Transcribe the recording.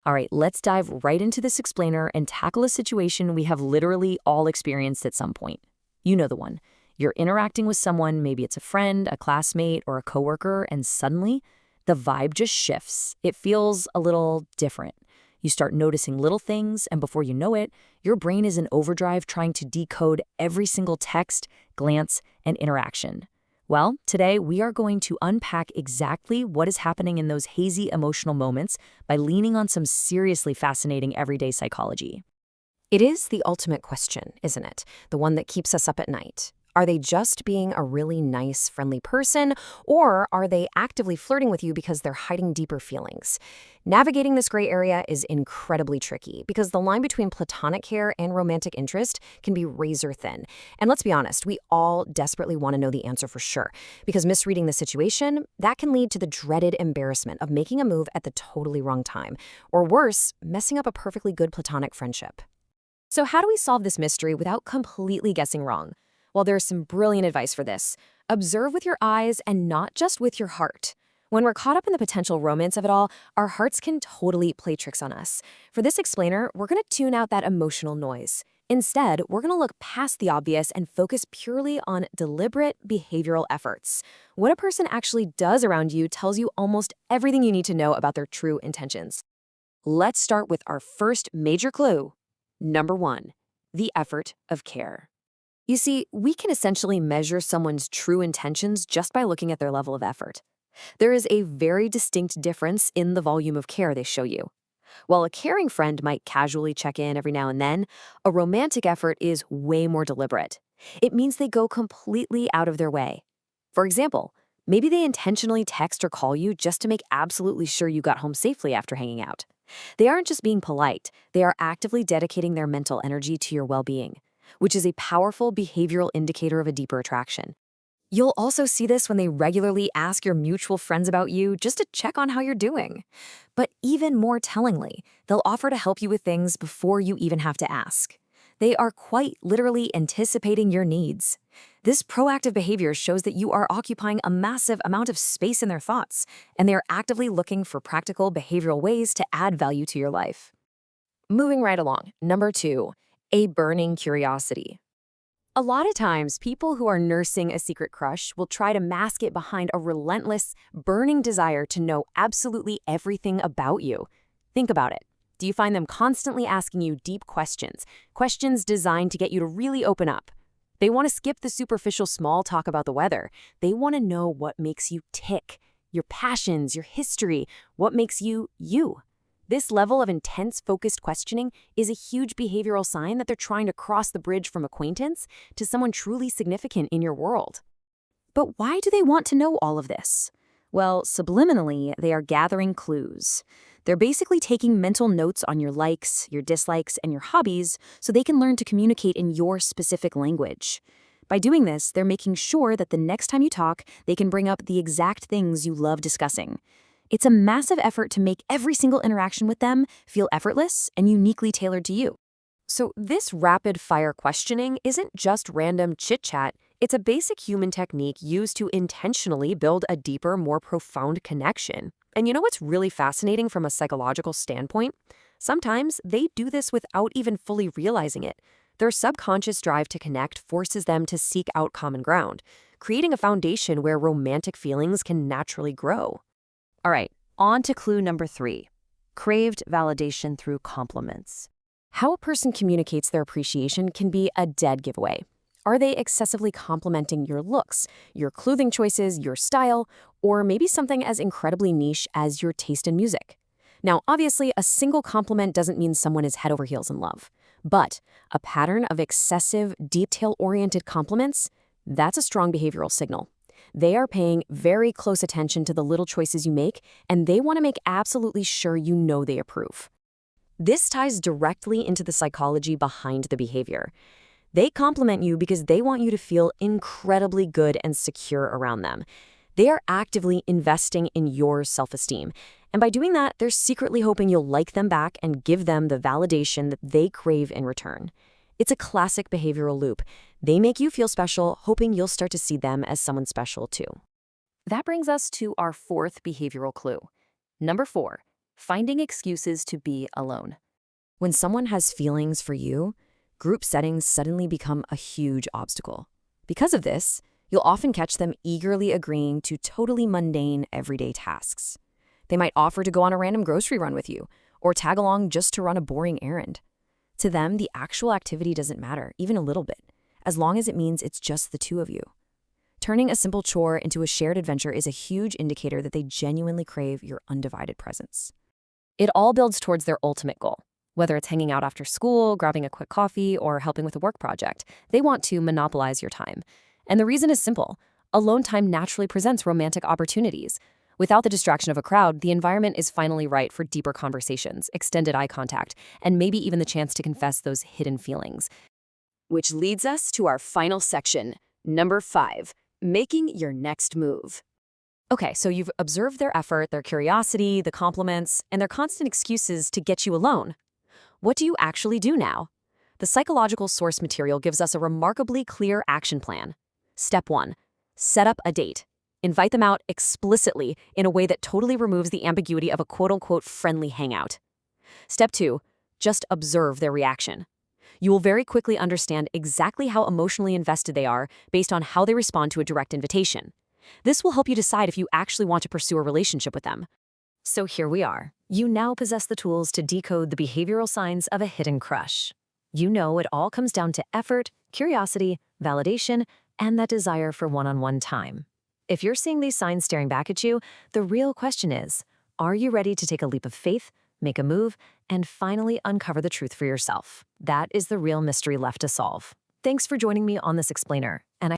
All right, let's dive right into this explainer and tackle a situation we have literally all experienced at some point. You know the one. You're interacting with someone, maybe it's a friend, a classmate, or a coworker, and suddenly the vibe just shifts. It feels a little different. You start noticing little things, and before you know it, your brain is in overdrive trying to decode every single text, glance, and interaction. Well, today we are going to unpack exactly what is happening in those hazy emotional moments by leaning on some seriously fascinating everyday psychology. It is the ultimate question, isn't it? The one that keeps us up at night. Are they just being a really nice, friendly person, or are they actively flirting with you because they're hiding deeper feelings? Navigating this gray area is incredibly tricky because the line between platonic care and romantic interest can be razor thin. And let's be honest, we all desperately want to know the answer for sure, because misreading the situation, that can lead to the dreaded embarrassment of making a move at the totally wrong time, or worse, messing up a perfectly good platonic friendship. So how do we solve this mystery without completely guessing wrong? Well, there's some brilliant advice for this. Observe with your eyes and not just with your heart. When we're caught up in the potential romance of it all, our hearts can totally play tricks on us. For this explainer, we're going to tune out that emotional noise. Instead, we're going to look past the obvious and focus purely on deliberate behavioral efforts. What a person actually does around you tells you almost everything you need to know about their true intentions. Let's start with our first major clue. Number 1, the effort of care. You see, we can essentially measure someone's true intentions just by looking at their level of effort. There is a very distinct difference in the volume of care they show you. While a caring friend might casually check in every now and then, a romantic effort is way more deliberate. It means they go completely out of their way. For example, maybe they intentionally text or call you just to make absolutely sure you got home safely after hanging out. They aren't just being polite, they are actively dedicating their mental energy to your well-being, which is a powerful behavioral indicator of a deeper attraction. You'll also see this when they regularly ask your mutual friends about you just to check on how you're doing. But even more tellingly, they'll offer to help you with things before you even have to ask. They are quite literally anticipating your needs. This proactive behavior shows that you are occupying a massive amount of space in their thoughts, and they are actively looking for practical behavioral ways to add value to your life. Moving right along, number 2, a burning curiosity. A lot of times, people who are nursing a secret crush will try to mask it behind a relentless, burning desire to know absolutely everything about you. Think about it. Do you find them constantly asking you deep questions, questions designed to get you to really open up? They want to skip the superficial small talk about the weather. They want to know what makes you tick, your passions, your history, what makes you, you. This level of intense, focused questioning is a huge behavioral sign that they're trying to cross the bridge from acquaintance to someone truly significant in your world. But why do they want to know all of this? Well, subliminally, they are gathering clues. They're basically taking mental notes on your likes, your dislikes, and your hobbies so they can learn to communicate in your specific language. By doing this, they're making sure that the next time you talk, they can bring up the exact things you love discussing. It's a massive effort to make every single interaction with them feel effortless and uniquely tailored to you. So this rapid-fire questioning isn't just random chit-chat, it's a basic human technique used to intentionally build a deeper, more profound connection. And you know what's really fascinating from a psychological standpoint? Sometimes they do this without even fully realizing it. Their subconscious drive to connect forces them to seek out common ground, creating a foundation where romantic feelings can naturally grow. All right, on to clue number 3, craved validation through compliments. How a person communicates their appreciation can be a dead giveaway. Are they excessively complimenting your looks, your clothing choices, your style, or maybe something as incredibly niche as your taste in music? Now, obviously, a single compliment doesn't mean someone is head over heels in love. But a pattern of excessive, detail-oriented compliments, that's a strong behavioral signal. They are paying very close attention to the little choices you make, and they want to make absolutely sure you know they approve. This ties directly into the psychology behind the behavior. They compliment you because they want you to feel incredibly good and secure around them. They are actively investing in your self-esteem. And by doing that, they're secretly hoping you'll like them back and give them the validation that they crave in return. It's a classic behavioral loop. They make you feel special, hoping you'll start to see them as someone special too. That brings us to our fourth behavioral clue. Number 4, Finding excuses to be alone. When someone has feelings for you, group settings suddenly become a huge obstacle. Because of this, you'll often catch them eagerly agreeing to totally mundane, everyday tasks. They might offer to go on a random grocery run with you, or tag along just to run a boring errand. To them, the actual activity doesn't matter, even a little bit, as long as it means it's just the two of you. Turning a simple chore into a shared adventure is a huge indicator that they genuinely crave your undivided presence. It all builds towards their ultimate goal. Whether it's hanging out after school, grabbing a quick coffee, or helping with a work project, they want to monopolize your time. And the reason is simple. Alone time naturally presents romantic opportunities. Without the distraction of a crowd, the environment is finally right for deeper conversations, extended eye contact, and maybe even the chance to confess those hidden feelings. Which leads us to our final section, number 5, making your next move. Okay, so you've observed their effort, their curiosity, the compliments, and their constant excuses to get you alone. What do you actually do now? The psychological source material gives us a remarkably clear action plan. Step 1. Set up a date. Invite them out explicitly in a way that totally removes the ambiguity of a quote-unquote friendly hangout. Step 2. Just observe their reaction. You will very quickly understand exactly how emotionally invested they are based on how they respond to a direct invitation. This will help you decide if you actually want to pursue a relationship with them. So here we are. You now possess the tools to decode the behavioral signs of a hidden crush. You know it all comes down to effort, curiosity, validation, and that desire for one-on-one time. If you're seeing these signs staring back at you, the real question is, are you ready to take a leap of faith, make a move, and finally uncover the truth for yourself? That is the real mystery left to solve. Thanks for joining me on this explainer, and